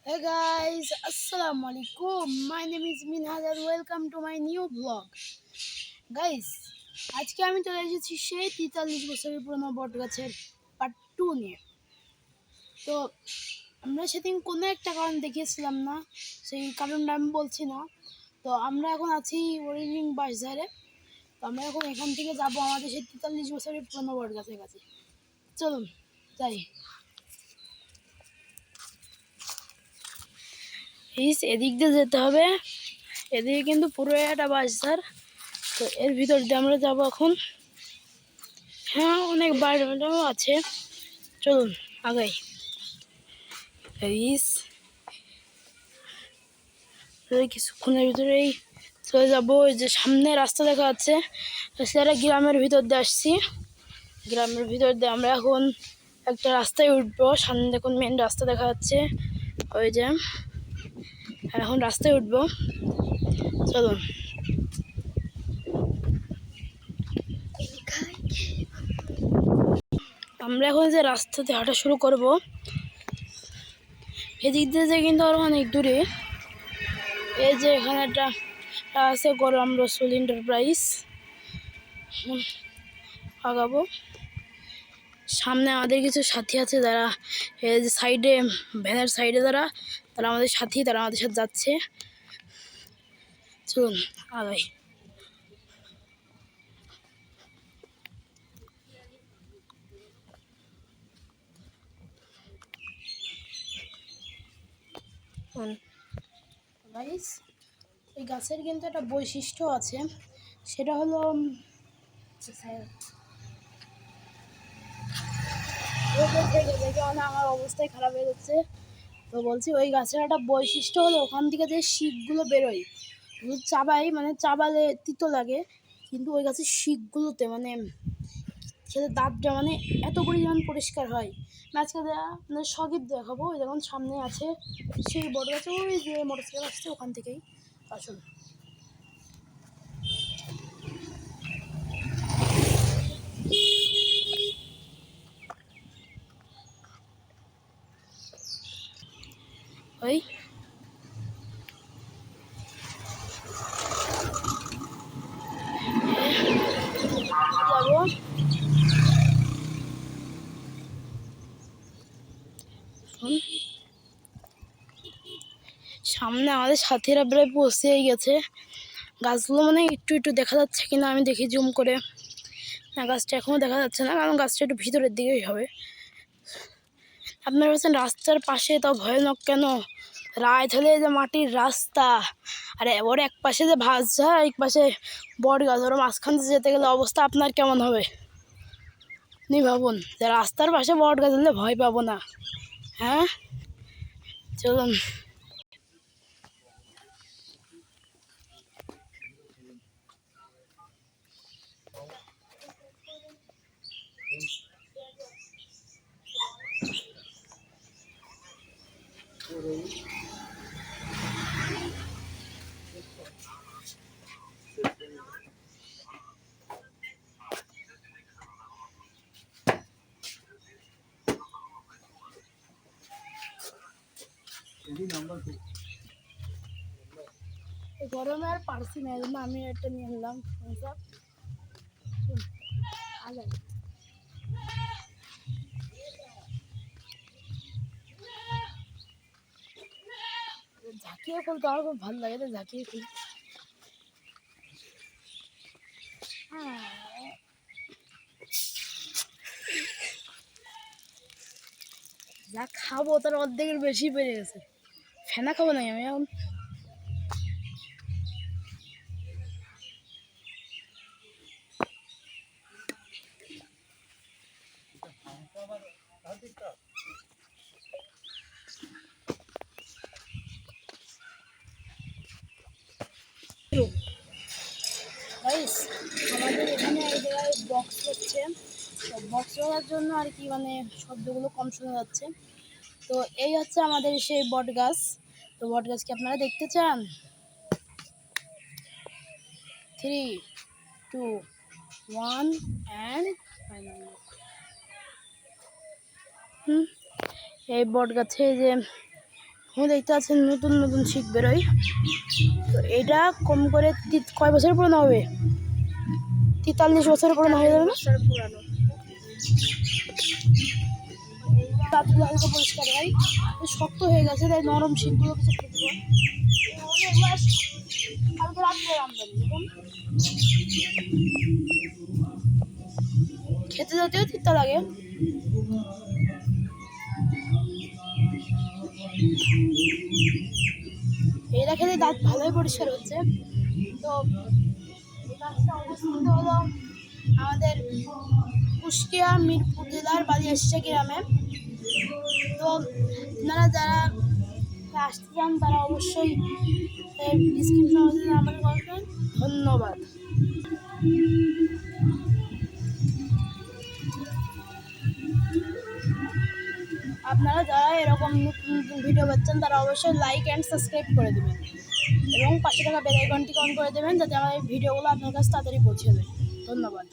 Hey guys, Assalamu alaikum. My name is Minhaj and welcome to my new vlog. Guys, আজকে আমি চলে এসেছি সেই 43 বছরের পুরনো বট গাছের পার্ট 2 নিয়ে। তো আমরা সেদিন কোনো একটা কারণ দেখিয়েছিলাম না, সেই কারণটা আমি বলছি না। তো আমরা এখন আছি ওরিলিং বাসধারে। তো আমরা এখন এখান থেকে যাব আমাদের সেই 43 বছরের পুরনো বট গাছের কাছে। চলুন যাই। এদিক দিয়ে যেতে হবে, এদিকে কিন্তু পুরো একটা বাসধার। তো এর ভিতর দিয়ে আমরা যাবো এখন। হ্যাঁ, অনেক বাড়িও আছে, চলুন আগাই। কিছুক্ষণের ভিতরেই চলে যাবো। ওই যে সামনে রাস্তা দেখা যাচ্ছে, সেটা গ্রামের ভিতর দিয়ে আসছি। গ্রামের ভিতর দিয়ে আমরা এখন একটা রাস্তায় উঠবো। সামনে দেখুন মেন রাস্তা দেখা যাচ্ছে, ওই যে এখন রাস্তায় উঠবো, চলুন। আমরা এখন যে রাস্তাতে হাঁটা শুরু করব, এদিক দিয়ে যে কিন্তু আরো অনেক দূরে। এই যে এখানে একটা আছে গোলাম রসুল এন্টারপ্রাইজ, আগাবো। সামনে আমাদের কিছু সাথী আছে, যারা এই যে সাইডে ভ্যানের সাইডে তারা আমাদের সাথী, তারা আমাদের সাথে যাচ্ছে। চলুন আগাই। এই গাছের কিন্তু একটা বৈশিষ্ট্য আছে, সেটা হলো আমার অবস্থাই খারাপ হয়ে যাচ্ছে। তো বলছি, ওই গাছের একটা বৈশিষ্ট্য হলো ওখান থেকে যে শিকগুলো বেরোয়, চাবাই মানে চাবালে তিতো লাগে, কিন্তু ওই গাছের শিকগুলোতে মানে খেতে দাঁতটা মানে এত পরিমাণ পরিষ্কার হয়। আজকে মানে সগীত দেখাবো। ওই যেমন সামনে আছে সেই বড় গাছে, ওই যে মোটরসাইকেল আসছে ওখান থেকেই আসুন। ওই যাবো। সামনে আমাদের সাথীরা প্রায় পৌঁছেই গেছে। গাছগুলো মানে একটু একটু দেখা যাচ্ছে কিনা আমি দেখি জুম করে। না, গাছটা এখনও দেখা যাচ্ছে না, কারণ গাছটা একটু ভিতরের দিকেই হবে। আপনারা বলছেন রাস্তার পাশে, তাও ভয়ানক কেন? রাত হলে যে মাটির রাস্তা, আরে ওর এক পাশে যে ভাষা, এক পাশে বট গাছ, ওর মাঝখান দিয়ে যেতে গেলে অবস্থা আপনার কেমন হবে আপনি ভাবুন। যে রাস্তার পাশে বট গাছ হলে ভয় পাবো না? হ্যাঁ, চলুন। গরমে আর পারছি না, এই জন্য আমি একটা নিয়ে নিলাম। ঝাঁকিয়ে ফুল তো আমার খুব ভালো লাগে, ঝাঁকিয়ে ফুল। হ্যাঁ, যা খাবো তার অর্ধেকের বেশি বেড়ে গেছে। ফেনা খাবো না আমি এখন। আমাদের এখানে এই জায়গায় বক্স হচ্ছে, তো বক্স হওয়ার জন্য আর কি মানে শব্দগুলো কম শোনা যাচ্ছে। তো এই হচ্ছে আমাদের সেই বট গাছ। তো বট গাছ কি আপনারা দেখতে চান? 3, 2, 1 অ্যান্ড এই বট গাছে যে দেখতে পাচ্ছেন নতুন নতুন শিক বেরোয়। তো এটা কম করে কয় বছর পুরনো হবে? 43 বছর পুরনো হয়ে যাবে না? দাঁতগুলো হালকা পরিষ্কার হয়, শক্ত হয়ে গেছে, তাই নরম শিকগুলো কিছু ফেলবো। কালকে রাত্রে আমদানি দেখুন, খেতে যদিও তিতা লাগে। এটা খেলে দাঁত ভালোই পরিষ্কার হচ্ছে। তো এই গাছটা অবস্থিত হলো আমাদের কুষ্টিয়া মিরপুর জেলার বালিয়াশিয়া গ্রামে। তো আপনারা যারা আসতে চান তারা অবশ্যই ডিসক্রিপশনে নাম্বার কল করবেন। ধন্যবাদ। আপনারা যারা এরকম নতুন নতুন ভিডিও পাচ্ছেন তারা অবশ্যই লাইক অ্যান্ড সাবস্ক্রাইব করে দেবেন এবং পাশে থাকা বেল আইকনটি অন করে দেবেন যাতে আমার এই ভিডিওগুলো আপনার কাছে তাড়াতাড়ি পৌঁছে যায়। ধন্যবাদ।